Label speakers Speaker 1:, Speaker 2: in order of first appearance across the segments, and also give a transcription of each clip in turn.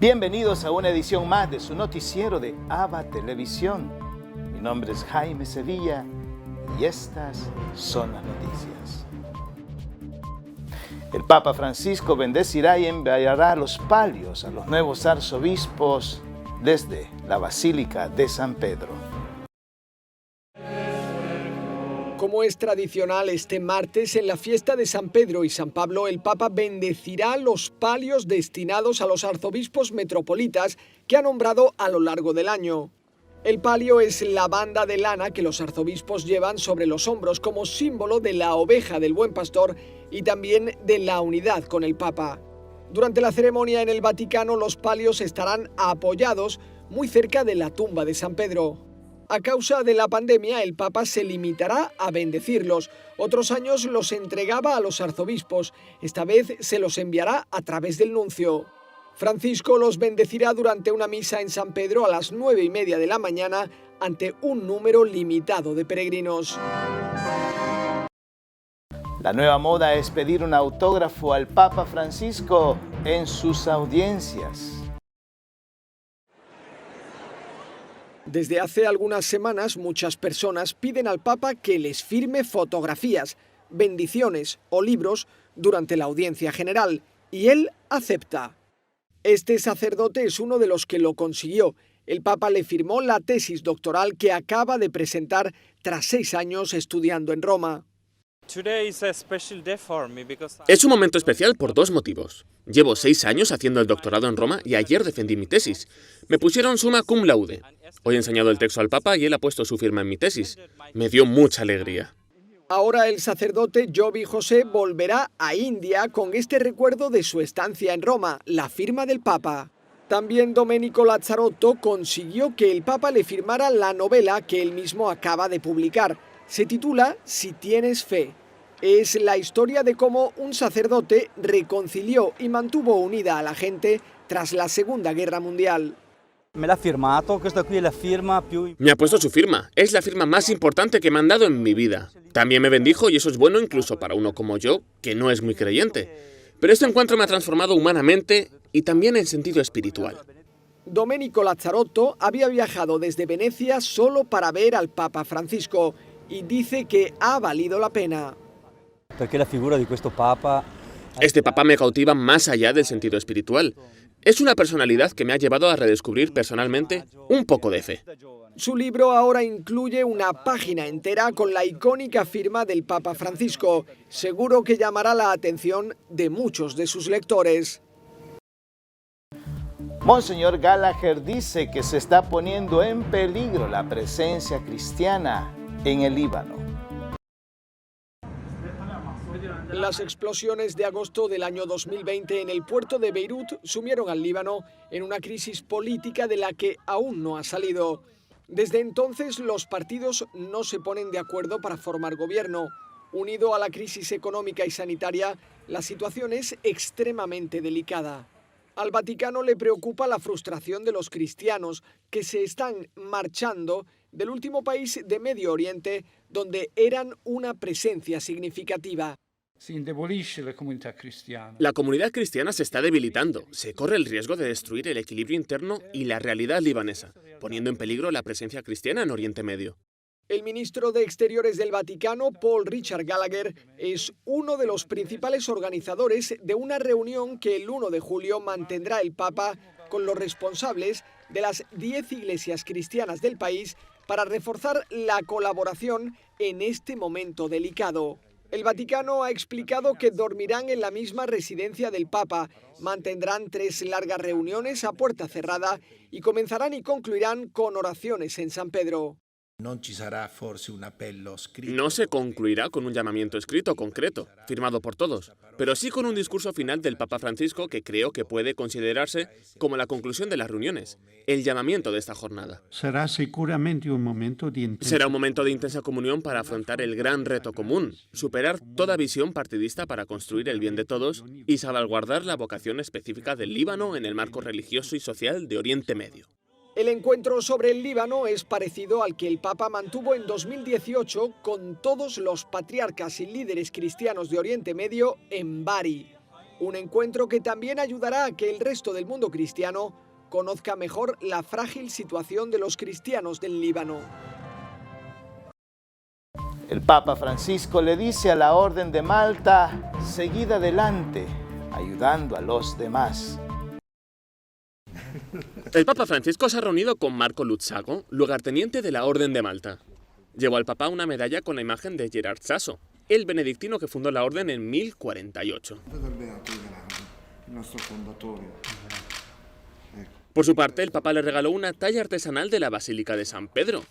Speaker 1: Bienvenidos a una edición más de su noticiero de ABA Televisión. Mi nombre es Jaime Sevilla y estas son las noticias. El Papa Francisco bendecirá y enviará los palios a los nuevos arzobispos desde la Basílica de San Pedro.
Speaker 2: Como es tradicional, este martes en la fiesta de San Pedro y San Pablo, el Papa bendecirá los palios destinados a los arzobispos metropolitas que ha nombrado a lo largo del año. El palio es la banda de lana que los arzobispos llevan sobre los hombros como símbolo de la oveja del buen pastor y también de la unidad con el Papa. Durante la ceremonia en el Vaticano, los palios estarán apoyados muy cerca de la tumba de San Pedro. A causa de la pandemia, el Papa se limitará a bendecirlos. Otros años los entregaba a los arzobispos. Esta vez se los enviará a través del nuncio. Francisco los bendecirá durante una misa en San Pedro a las 9:30 de la mañana ante un número limitado de peregrinos.
Speaker 1: La nueva moda es pedir un autógrafo al Papa Francisco en sus audiencias.
Speaker 2: Desde hace algunas semanas, muchas personas piden al Papa que les firme fotografías, bendiciones o libros durante la audiencia general, y él acepta. Este sacerdote es uno de los que lo consiguió. El Papa le firmó la tesis doctoral que acaba de presentar tras 6 años estudiando en Roma.
Speaker 3: Es un momento especial por 2 motivos. Llevo 6 años haciendo el doctorado en Roma y ayer defendí mi tesis. Me pusieron summa cum laude. Hoy he enseñado el texto al Papa y él ha puesto su firma en mi tesis. Me dio mucha alegría.
Speaker 2: Ahora el sacerdote Jovi José volverá a India con este recuerdo de su estancia en Roma, la firma del Papa. También Domenico Lazzarotto consiguió que el Papa le firmara la novela que él mismo acaba de publicar. Se titula Si tienes fe. Es la historia de cómo un sacerdote reconcilió y mantuvo unida a la gente tras la Segunda Guerra Mundial.
Speaker 3: Me ha puesto su firma. Es la firma más importante que me han dado en mi vida. También me bendijo y eso es bueno incluso para uno como yo, que no es muy creyente. Pero este encuentro me ha transformado humanamente y también en sentido espiritual.
Speaker 2: Domenico Lazzarotto había viajado desde Venecia solo para ver al Papa Francisco y dice que ha valido la pena.
Speaker 3: Este Papa me cautiva más allá del sentido espiritual. Es una personalidad que me ha llevado a redescubrir personalmente un poco de fe.
Speaker 2: Su libro ahora incluye una página entera con la icónica firma del Papa Francisco. Seguro que llamará la atención de muchos de sus lectores.
Speaker 1: Monseñor Gallagher dice que se está poniendo en peligro la presencia cristiana en el Líbano.
Speaker 2: Las explosiones de agosto del año 2020 en el puerto de Beirut sumieron al Líbano en una crisis política de la que aún no ha salido. Desde entonces, los partidos no se ponen de acuerdo para formar gobierno. Unido a la crisis económica y sanitaria, la situación es extremadamente delicada. Al Vaticano le preocupa la frustración de los cristianos que se están marchando del último país de Medio Oriente donde eran una presencia significativa.
Speaker 3: La comunidad cristiana se está debilitando. Se corre el riesgo de destruir el equilibrio interno y la realidad libanesa, poniendo en peligro la presencia cristiana en Oriente Medio.
Speaker 2: El ministro de Exteriores del Vaticano, Paul Richard Gallagher, es uno de los principales organizadores de una reunión que el 1 de julio mantendrá el Papa con los responsables de las 10 iglesias cristianas del país para reforzar la colaboración en este momento delicado. El Vaticano ha explicado que dormirán en la misma residencia del Papa, mantendrán 3 largas reuniones a puerta cerrada y comenzarán y concluirán con oraciones en San Pedro.
Speaker 3: No se concluirá con un llamamiento escrito concreto, firmado por todos, pero sí con un discurso final del Papa Francisco que creo que puede considerarse como la conclusión de las reuniones, el llamamiento de esta jornada.
Speaker 4: Será seguramente un momento de
Speaker 3: intensa comunión para afrontar el gran reto común, superar toda visión partidista para construir el bien de todos y salvaguardar la vocación específica del Líbano en el marco religioso y social de Oriente Medio.
Speaker 2: El encuentro sobre el Líbano es parecido al que el Papa mantuvo en 2018 con todos los patriarcas y líderes cristianos de Oriente Medio en Bari. Un encuentro que también ayudará a que el resto del mundo cristiano conozca mejor la frágil situación de los cristianos del Líbano.
Speaker 1: El Papa Francisco le dice a la Orden de Malta: seguid adelante, ayudando a los demás.
Speaker 3: El Papa Francisco se ha reunido con Marco Luzzago, lugarteniente de la Orden de Malta. Llevó al Papa una medalla con la imagen de Gerard Sasso, el benedictino que fundó la Orden en 1048. Por su parte, el Papa le regaló una talla artesanal de la Basílica de San Pedro.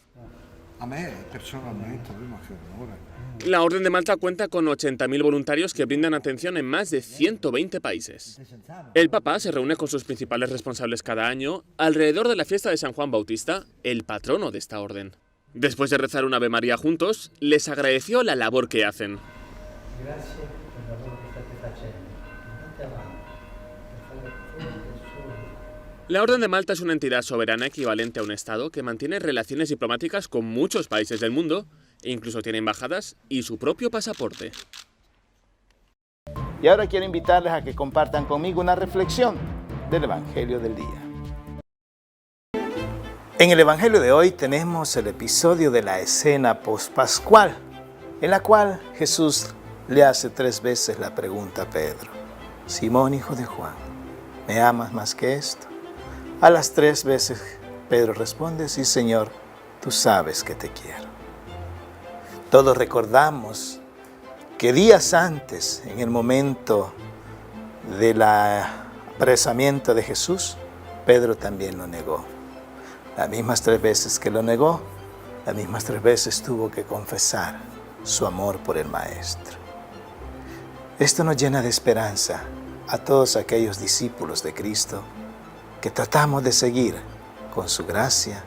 Speaker 3: La Orden de Malta cuenta con 80.000 voluntarios que brindan atención en más de 120 países. El Papa se reúne con sus principales responsables cada año alrededor de la fiesta de San Juan Bautista, el patrono de esta orden. Después de rezar un Ave María juntos, les agradeció la labor que hacen. La Orden de Malta es una entidad soberana equivalente a un Estado que mantiene relaciones diplomáticas con muchos países del mundo e incluso tiene embajadas y su propio pasaporte.
Speaker 1: Y ahora quiero invitarles a que compartan conmigo una reflexión del Evangelio del día. En el Evangelio de hoy tenemos el episodio de la escena pospascual, en la cual Jesús le hace 3 veces la pregunta a Pedro: Simón, hijo de Juan, ¿me amas más que esto? A las 3 veces Pedro responde: sí, Señor, tú sabes que te quiero. Todos recordamos que días antes, en el momento del apresamiento de Jesús, Pedro también lo negó. Las mismas 3 veces que lo negó, las mismas 3 veces tuvo que confesar su amor por el Maestro. Esto nos llena de esperanza a todos aquellos discípulos de Cristo que tratamos de seguir con su gracia,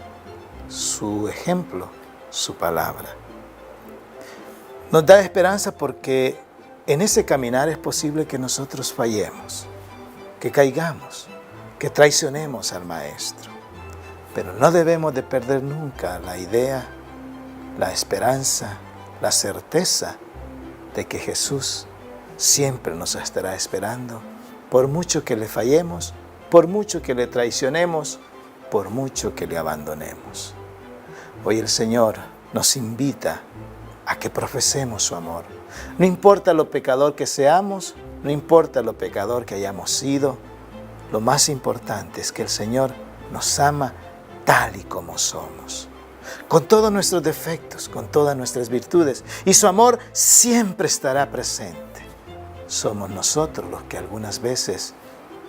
Speaker 1: su ejemplo, su palabra. Nos da esperanza porque en ese caminar es posible que nosotros fallemos, que caigamos, que traicionemos al Maestro. Pero no debemos de perder nunca la idea, la esperanza, la certeza de que Jesús siempre nos estará esperando, por mucho que le fallemos, por mucho que le traicionemos, por mucho que le abandonemos. Hoy el Señor nos invita a que profesemos su amor. No importa lo pecador que seamos, no importa lo pecador que hayamos sido, lo más importante es que el Señor nos ama tal y como somos, con todos nuestros defectos, con todas nuestras virtudes, y su amor siempre estará presente. Somos nosotros los que algunas veces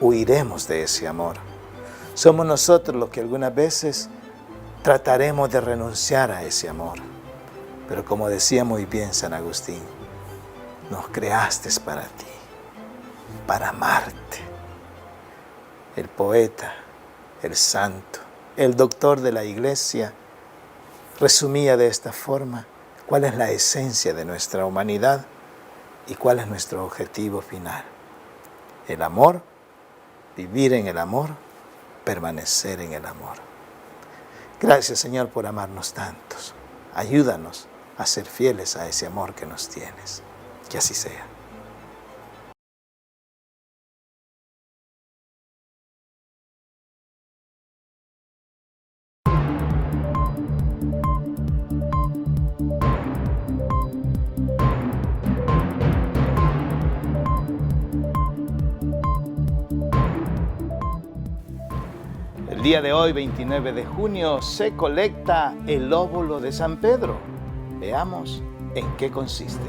Speaker 1: huiremos de ese amor. Somos nosotros los que algunas veces trataremos de renunciar a ese amor. Pero como decía muy bien San Agustín, nos creaste para ti, para amarte. El poeta, el santo, el doctor de la Iglesia resumía de esta forma cuál es la esencia de nuestra humanidad y cuál es nuestro objetivo final. El amor, vivir en el amor, permanecer en el amor. Gracias, Señor, por amarnos tantos. Ayúdanos a ser fieles a ese amor que nos tienes. Que así sea. El día de hoy, 29 de junio, se colecta el óvulo de San Pedro. Veamos en qué consiste.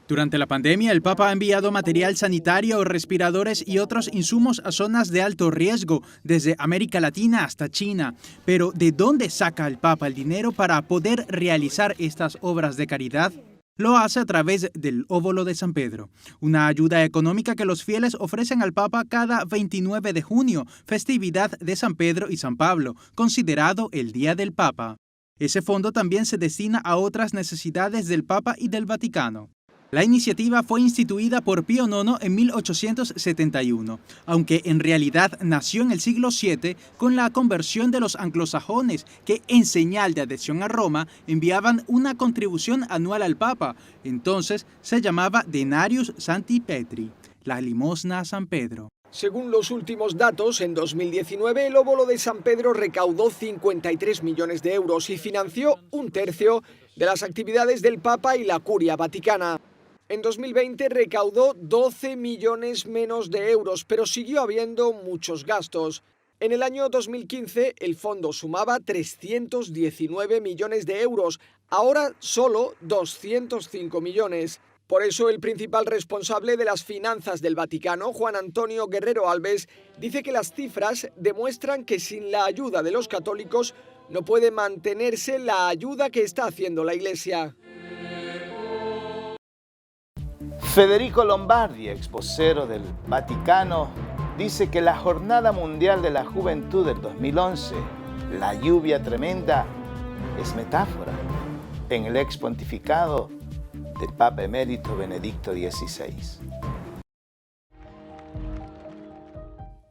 Speaker 5: Durante la pandemia, el Papa ha enviado material sanitario, respiradores y otros insumos a zonas de alto riesgo, desde América Latina hasta China. Pero, ¿de dónde saca el Papa el dinero para poder realizar estas obras de caridad? Lo hace a través del óvulo de San Pedro, una ayuda económica que los fieles ofrecen al Papa cada 29 de junio, festividad de San Pedro y San Pablo, considerado el Día del Papa. Ese fondo también se destina a otras necesidades del Papa y del Vaticano. La iniciativa fue instituida por Pío IX en 1871, aunque en realidad nació en el siglo VII con la conversión de los anglosajones que, en señal de adhesión a Roma, enviaban una contribución anual al Papa. Entonces se llamaba Denarius Sancti Petri. la limosna a San Pedro.
Speaker 2: Según los últimos datos, en 2019 el óbolo de San Pedro recaudó 53 millones de euros y financió un tercio de las actividades del Papa y la Curia Vaticana. En 2020 recaudó 12 millones menos de euros, pero siguió habiendo muchos gastos. En el año 2015 el fondo sumaba 319 millones de euros, ahora solo 205 millones. Por eso el principal responsable de las finanzas del Vaticano, Juan Antonio Guerrero Alves, dice que las cifras demuestran que sin la ayuda de los católicos no puede mantenerse la ayuda que está haciendo la Iglesia.
Speaker 1: Federico Lombardi, ex vocero del Vaticano, dice que la Jornada Mundial de la Juventud del 2011, la lluvia tremenda, es metáfora en el ex pontificado del Papa Emérito Benedicto XVI.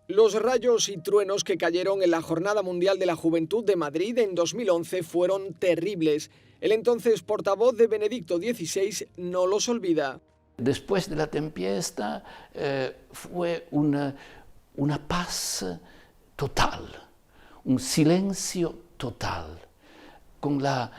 Speaker 2: Los rayos y truenos que cayeron en la Jornada Mundial de la Juventud de Madrid en 2011 fueron terribles. El entonces portavoz de Benedicto XVI no los olvida.
Speaker 6: Después de la tempesta fue una paz total, un silencio total, con la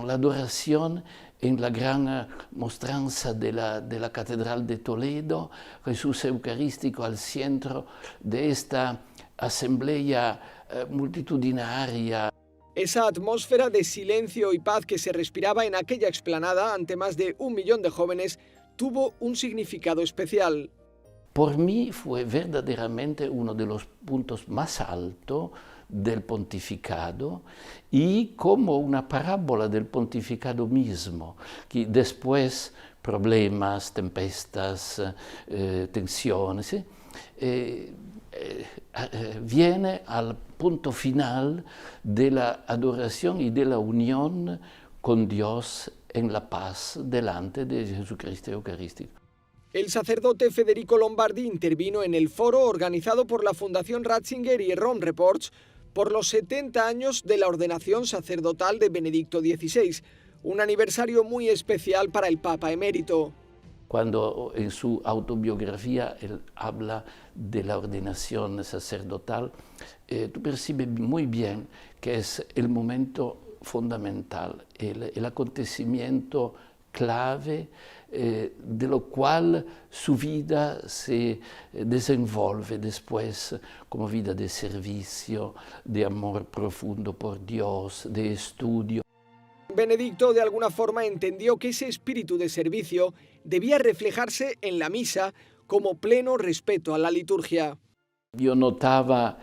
Speaker 6: adoración en la gran mostranza de la Catedral de Toledo, Jesús Eucarístico al centro de esta asamblea multitudinaria.
Speaker 2: Esa atmósfera de silencio y paz que se respiraba en aquella explanada ante más de 1 millón de jóvenes tuvo un significado especial.
Speaker 6: Por mí fue verdaderamente uno de los puntos más altos del pontificado y como una parábola del pontificado mismo, que después problemas, tempestas, tensiones, viene al punto final de la adoración y de la unión con Dios en la paz delante de Jesucristo Eucarístico.
Speaker 2: El sacerdote Federico Lombardi intervino en el foro organizado por la Fundación Ratzinger y Rome Reports por los 70 años de la ordenación sacerdotal de Benedicto XVI, un aniversario muy especial para el Papa Emérito.
Speaker 6: Cuando en su autobiografía él habla de la ordenación sacerdotal, tú percibes muy bien que es el momento fundamental, el acontecimiento clave de lo cual su vida se desenvolve después como vida de servicio, de amor profundo por Dios, de estudio.
Speaker 2: Benedicto de alguna forma entendió que ese espíritu de servicio debía reflejarse en la misa como pleno respeto a la liturgia.
Speaker 6: Yo notaba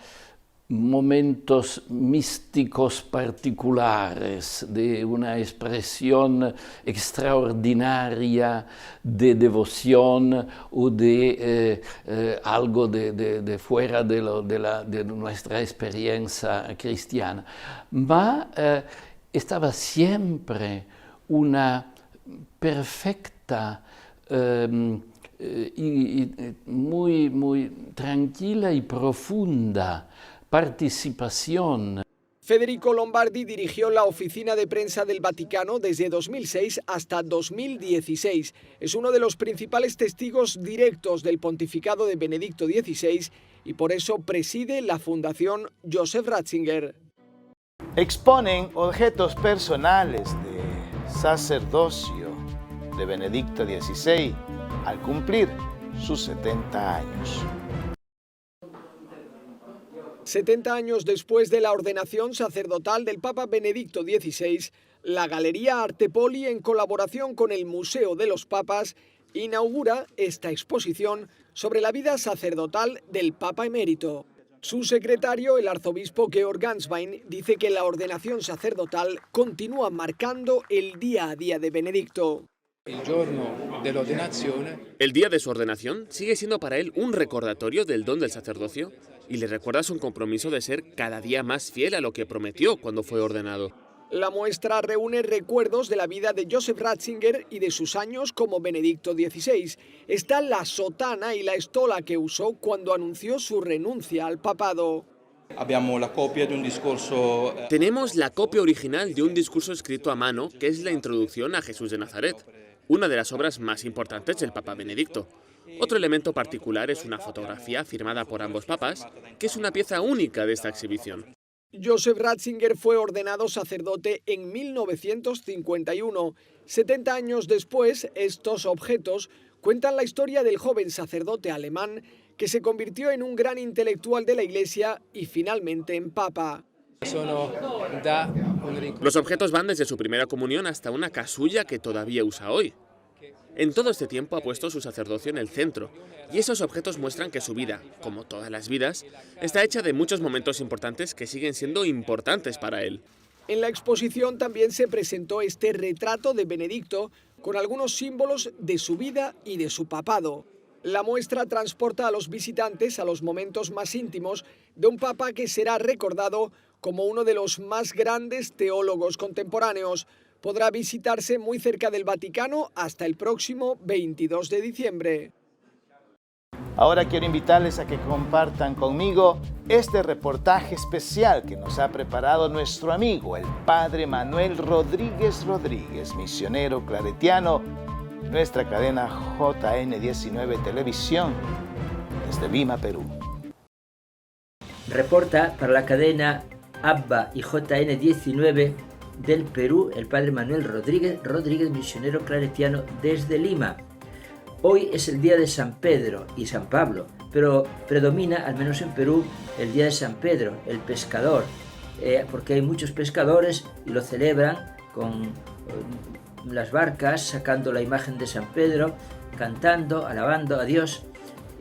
Speaker 6: momentos místicos particulares de una expresión extraordinaria de devoción o de algo de fuera de nuestra experiencia cristiana. Ma estaba siempre una perfecta y muy tranquila y profunda participación.
Speaker 2: Federico Lombardi dirigió la oficina de prensa del Vaticano desde 2006 hasta 2016. Es uno de los principales testigos directos del pontificado de Benedicto XVI y por eso preside la Fundación Joseph Ratzinger.
Speaker 1: Exponen objetos personales de sacerdocio de Benedicto XVI al cumplir sus 70 años.
Speaker 2: 70 años después de la ordenación sacerdotal del Papa Benedicto XVI, la Galería Artepoli, en colaboración con el Museo de los Papas, inaugura esta exposición sobre la vida sacerdotal del Papa Emérito. Su secretario, el arzobispo Georg Ganswein, dice que la ordenación sacerdotal continúa marcando el día a día de Benedicto.
Speaker 3: El día de su ordenación sigue siendo para él un recordatorio del don del sacerdocio y le recuerda su compromiso de ser cada día más fiel a lo que prometió cuando fue ordenado.
Speaker 2: La muestra reúne recuerdos de la vida de Joseph Ratzinger y de sus años como Benedicto XVI. Está la sotana y la estola que usó cuando anunció su renuncia al papado.
Speaker 3: Tenemos la copia original de un discurso escrito a mano que es la introducción a Jesús de Nazaret, una de las obras más importantes del Papa Benedicto. Otro elemento particular es una fotografía firmada por ambos papas, que es una pieza única de esta exhibición.
Speaker 2: Joseph Ratzinger fue ordenado sacerdote en 1951. 70 años después, estos objetos cuentan la historia del joven sacerdote alemán que se convirtió en un gran intelectual de la Iglesia y finalmente en papa.
Speaker 3: Los objetos van desde su primera comunión hasta una casulla que todavía usa hoy. En todo este tiempo ha puesto su sacerdocio en el centro, y esos objetos muestran que su vida, como todas las vidas, está hecha de muchos momentos importantes que siguen siendo importantes para él.
Speaker 2: En la exposición también se presentó este retrato de Benedicto con algunos símbolos de su vida y de su papado. La muestra transporta a los visitantes a los momentos más íntimos de un papa que será recordado como uno de los más grandes teólogos contemporáneos. Podrá visitarse muy cerca del Vaticano hasta el próximo 22 de diciembre.
Speaker 1: Ahora quiero invitarles a que compartan conmigo este reportaje especial que nos ha preparado nuestro amigo, el Padre Manuel Rodríguez Rodríguez, misionero claretiano, nuestra cadena JN19 Televisión, desde Lima, Perú.
Speaker 7: Reporta para la cadena ABBA y JN19 del Perú, el Padre Manuel Rodríguez Rodríguez, misionero claretiano desde Lima. Hoy es el día de San Pedro y San Pablo, pero predomina, al menos en Perú, el día de San Pedro, el pescador, porque hay muchos pescadores y lo celebran con las barcas, sacando la imagen de San Pedro, cantando, alabando a Dios.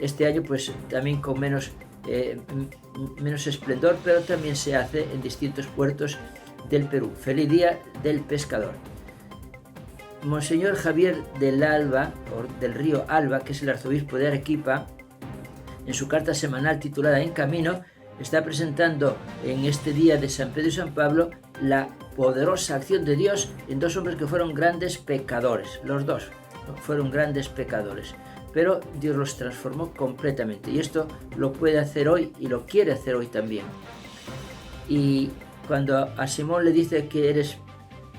Speaker 7: Este año pues también con menos esplendor, pero también se hace en distintos puertos del Perú. Feliz Día del Pescador. Monseñor Javier del Alba, o del Río Alba, que es el arzobispo de Arequipa, en su carta semanal titulada En Camino, está presentando en este día de San Pedro y San Pablo la poderosa acción de Dios en dos hombres que fueron grandes pecadores. Los dos fueron grandes pecadores, pero Dios los transformó completamente, y esto lo puede hacer hoy y lo quiere hacer hoy también. Y cuando a Simón le dice que eres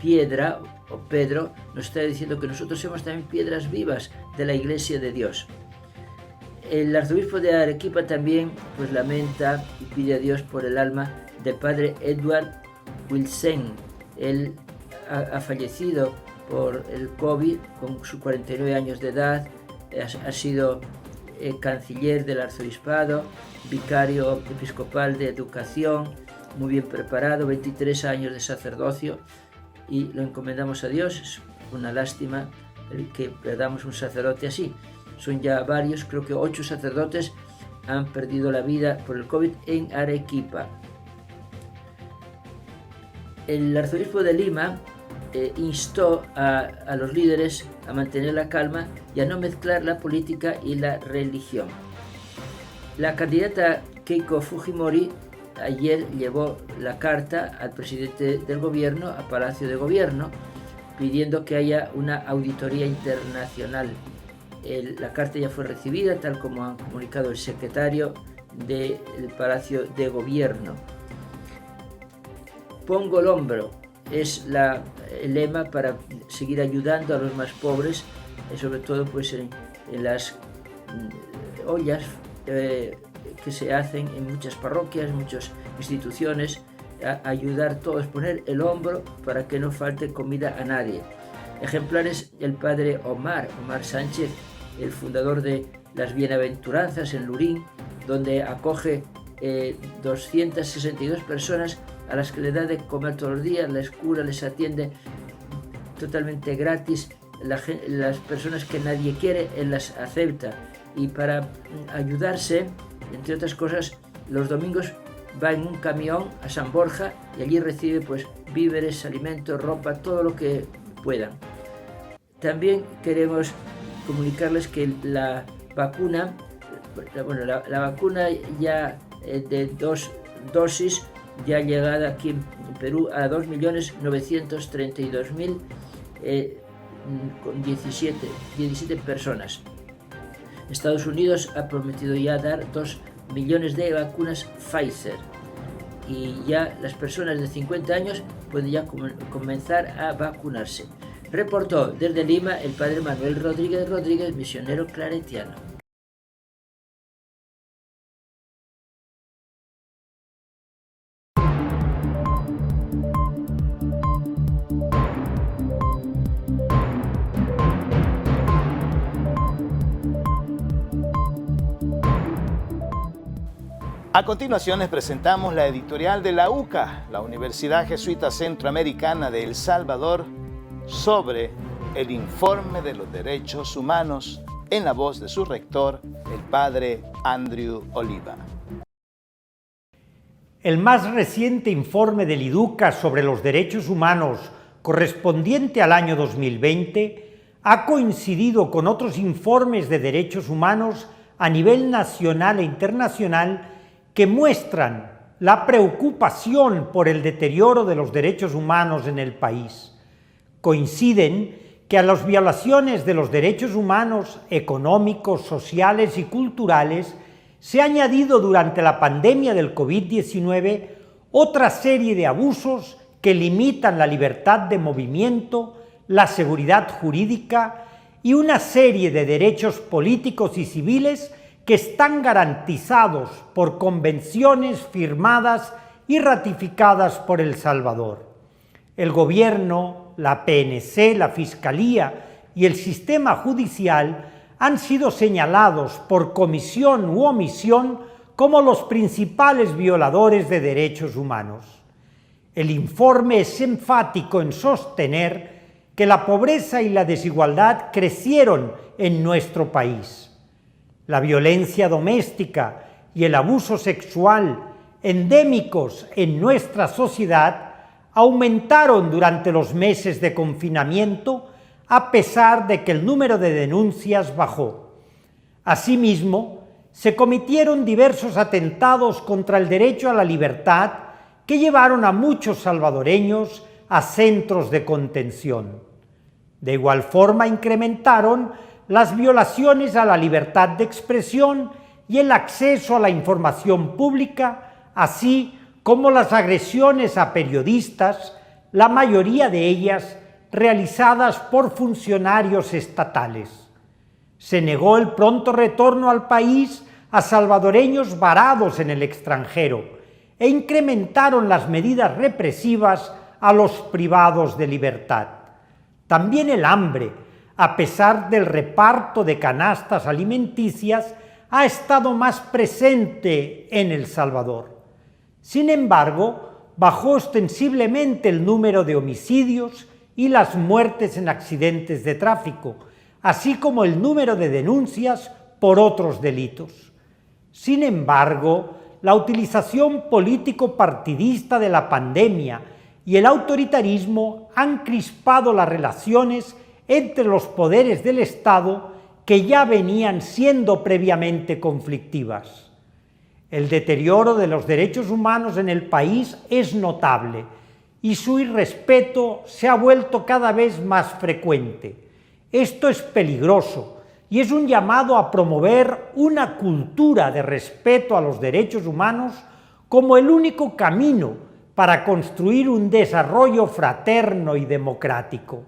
Speaker 7: piedra, o Pedro, nos está diciendo que nosotros somos también piedras vivas de la Iglesia de Dios. El arzobispo de Arequipa también pues lamenta y pide a Dios por el alma del padre Edward Wilson. Él ha fallecido por el COVID con sus 49 años de edad, ha sido canciller del arzobispado, vicario episcopal de educación, muy bien preparado, 23 años de sacerdocio, y lo encomendamos a Dios. Es una lástima que perdamos un sacerdote así. Son ya varios, creo que 8 sacerdotes han perdido la vida por el COVID en Arequipa. El arzobispo de Lima instó a los líderes a mantener la calma y a no mezclar la política y la religión. La candidata Keiko Fujimori ayer llevó la carta al presidente del gobierno, a Palacio de Gobierno, pidiendo que haya una auditoría internacional. La carta ya fue recibida, tal como ha comunicado el secretario del Palacio de Gobierno. Pongo el hombro es el lema para seguir ayudando a los más pobres, sobre todo pues en las ollas que se hacen en muchas parroquias, muchas instituciones, a ayudar todos, poner el hombro para que no falte comida a nadie. Ejemplares el padre Omar Sánchez, el fundador de las Bienaventuranzas en Lurín, donde acoge 262 personas a las que le da de comer todos los días, les cura, les atiende totalmente gratis. Las personas que nadie quiere, él las acepta, y para ayudarse, entre otras cosas, los domingos va en un camión a San Borja y allí recibe pues víveres, alimentos, ropa, todo lo que puedan. También queremos comunicarles que la vacuna, la vacuna ya de 2 dosis ya llegada aquí en Perú a 2.932.000 con 17 personas. Estados Unidos ha prometido ya dar 2 millones de vacunas Pfizer, y ya las personas de 50 años pueden ya comenzar a vacunarse. Reportó desde Lima el padre Manuel Rodríguez Rodríguez, misionero claretiano.
Speaker 1: A continuación les presentamos la editorial de la UCA, la Universidad Jesuita Centroamericana de El Salvador, sobre el informe de los derechos humanos en la voz de su rector, el padre Andrew Oliva.
Speaker 8: El más reciente informe del IDUCA sobre los derechos humanos correspondiente al año 2020 ha coincidido con otros informes de derechos humanos a nivel nacional e internacional que muestran la preocupación por el deterioro de los derechos humanos en el país. Coinciden que a las violaciones de los derechos humanos económicos, sociales y culturales se ha añadido durante la pandemia del COVID-19 otra serie de abusos que limitan la libertad de movimiento, la seguridad jurídica y una serie de derechos políticos y civiles que están garantizados por convenciones firmadas y ratificadas por El Salvador. El gobierno, la PNC, la Fiscalía y el sistema judicial han sido señalados por comisión u omisión como los principales violadores de derechos humanos. El informe es enfático en sostener que la pobreza y la desigualdad crecieron en nuestro país. La violencia doméstica y el abuso sexual, endémicos en nuestra sociedad, aumentaron durante los meses de confinamiento a pesar de que el número de denuncias bajó. Asimismo, se cometieron diversos atentados contra el derecho a la libertad que llevaron a muchos salvadoreños a centros de contención. De igual forma, incrementaron las violaciones a la libertad de expresión y el acceso a la información pública, así como las agresiones a periodistas, la mayoría de ellas realizadas por funcionarios estatales. Se negó el pronto retorno al país a salvadoreños varados en el extranjero e incrementaron las medidas represivas a los privados de libertad. También el hambre, a pesar del reparto de canastas alimenticias, ha estado más presente en El Salvador. Sin embargo, bajó ostensiblemente el número de homicidios y las muertes en accidentes de tráfico, así como el número de denuncias por otros delitos. Sin embargo, la utilización político-partidista de la pandemia y el autoritarismo han crispado las relaciones entre los poderes del Estado que ya venían siendo previamente conflictivas. El deterioro de los derechos humanos en el país es notable y su irrespeto se ha vuelto cada vez más frecuente. Esto es peligroso y es un llamado a promover una cultura de respeto a los derechos humanos como el único camino para construir un desarrollo fraterno y democrático.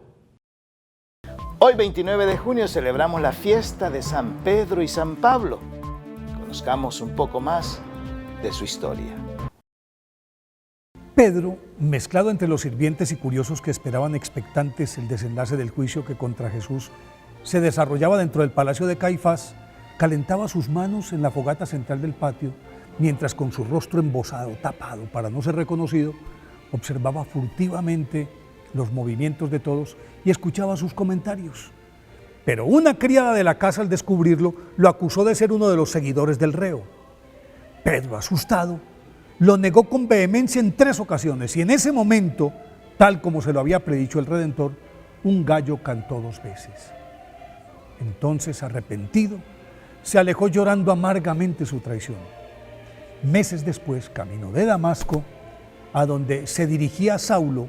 Speaker 1: Hoy, 29 de junio, celebramos la fiesta de San Pedro y San Pablo. Conozcamos un poco más de su historia.
Speaker 9: Pedro, mezclado entre los sirvientes y curiosos que esperaban expectantes el desenlace del juicio que contra Jesús se desarrollaba dentro del palacio de Caifás, calentaba sus manos en la fogata central del patio, mientras con su rostro embozado, tapado para no ser reconocido, observaba furtivamente los movimientos de todos y escuchaba sus comentarios. Pero una criada de la casa, al descubrirlo, lo acusó de ser uno de los seguidores del reo. Pedro, asustado, lo negó con vehemencia en 3 ocasiones y en ese momento, tal como se lo había predicho el Redentor, un gallo cantó 2 veces. Entonces, arrepentido, se alejó llorando amargamente su traición. Meses después, camino de Damasco, a donde se dirigía Saulo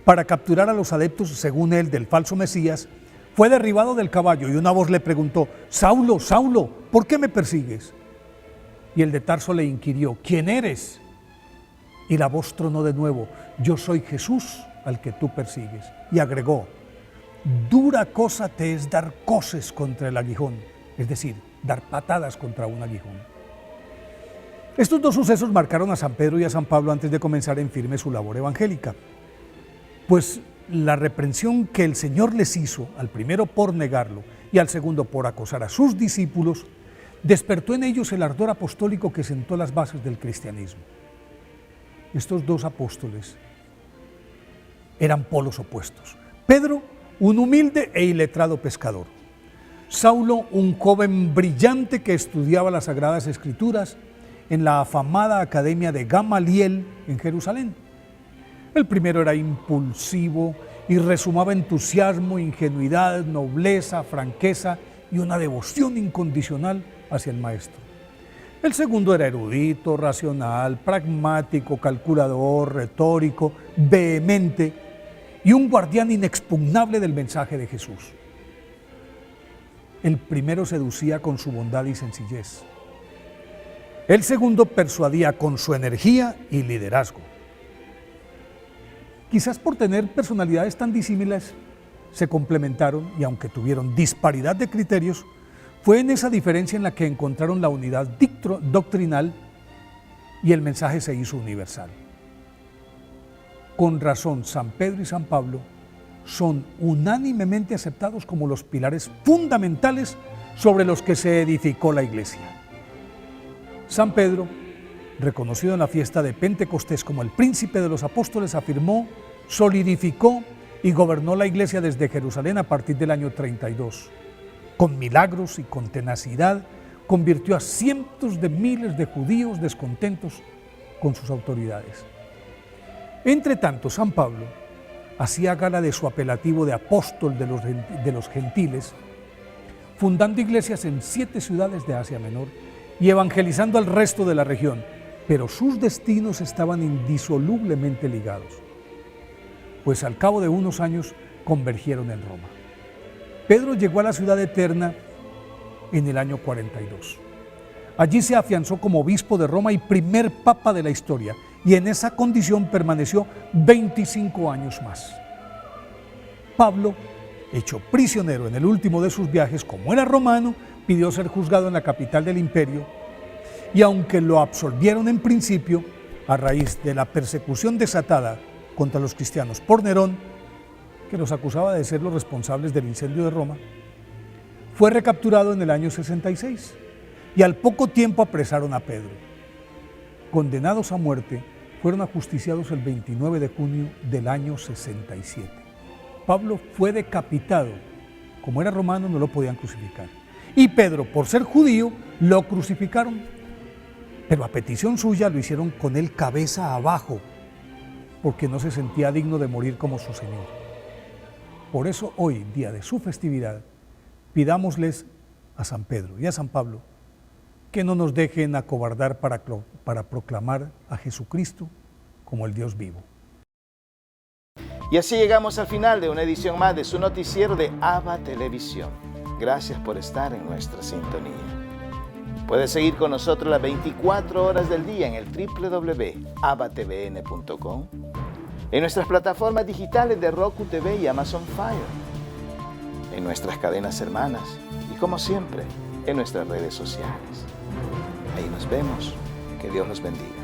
Speaker 9: para capturar a los adeptos, según él, del falso Mesías, fue derribado del caballo y una voz le preguntó: «Saulo, Saulo, ¿por qué me persigues?». Y el de Tarso le inquirió: «¿Quién eres?». Y la voz tronó de nuevo: «Yo soy Jesús al que tú persigues». Y agregó: «Dura cosa te es dar coces contra el aguijón», es decir, dar patadas contra un aguijón. Estos 2 sucesos marcaron a San Pedro y a San Pablo antes de comenzar en firme su labor evangélica, pues la reprensión que el Señor les hizo, al primero por negarlo y al segundo por acosar a sus discípulos, despertó en ellos el ardor apostólico que sentó las bases del cristianismo. Estos dos apóstoles eran polos opuestos. Pedro, un humilde e iletrado pescador. Saulo, un joven brillante que estudiaba las Sagradas Escrituras en la afamada Academia de Gamaliel en Jerusalén. El primero era impulsivo y resumaba entusiasmo, ingenuidad, nobleza, franqueza y una devoción incondicional hacia el maestro. El segundo era erudito, racional, pragmático, calculador, retórico, vehemente y un guardián inexpugnable del mensaje de Jesús. El primero seducía con su bondad y sencillez. El segundo persuadía con su energía y liderazgo. Quizás por tener personalidades tan disímiles, se complementaron y aunque tuvieron disparidad de criterios, fue en esa diferencia en la que encontraron la unidad doctrinal y el mensaje se hizo universal. Con razón, San Pedro y San Pablo son unánimemente aceptados como los pilares fundamentales sobre los que se edificó la Iglesia. San Pedro, reconocido en la fiesta de Pentecostés como el príncipe de los apóstoles, afirmó, solidificó y gobernó la Iglesia desde Jerusalén a partir del año 32. Con milagros y con tenacidad, convirtió a cientos de miles de judíos descontentos con sus autoridades. Entre tanto, San Pablo hacía gala de su apelativo de apóstol de los gentiles, fundando iglesias en 7 ciudades de Asia Menor y evangelizando al resto de la región, pero sus destinos estaban indisolublemente ligados, pues al cabo de unos años convergieron en Roma. Pedro llegó a la ciudad eterna en el año 42. Allí se afianzó como obispo de Roma y primer papa de la historia, y en esa condición permaneció 25 años más. Pablo, hecho prisionero en el último de sus viajes, como era romano, pidió ser juzgado en la capital del imperio, y aunque lo absolvieron en principio, a raíz de la persecución desatada contra los cristianos por Nerón, que los acusaba de ser los responsables del incendio de Roma, fue recapturado en el año 66 y al poco tiempo apresaron a Pedro. Condenados a muerte, fueron ajusticiados el 29 de junio del año 67. Pablo fue decapitado. Como era romano, no lo podían crucificar. Y Pedro, por ser judío, lo crucificaron. Pero a petición suya lo hicieron con él cabeza abajo, porque no se sentía digno de morir como su Señor. Por eso hoy, día de su festividad, pidámosles a San Pedro y a San Pablo que no nos dejen acobardar para proclamar a Jesucristo como el Dios vivo.
Speaker 1: Y así llegamos al final de una edición más de su noticiero de ABA Televisión. Gracias por estar en nuestra sintonía. Puedes seguir con nosotros las 24 horas del día en el www.abatvn.com, en nuestras plataformas digitales de Roku TV y Amazon Fire, en nuestras cadenas hermanas y, como siempre, en nuestras redes sociales. Ahí nos vemos. Que Dios los bendiga.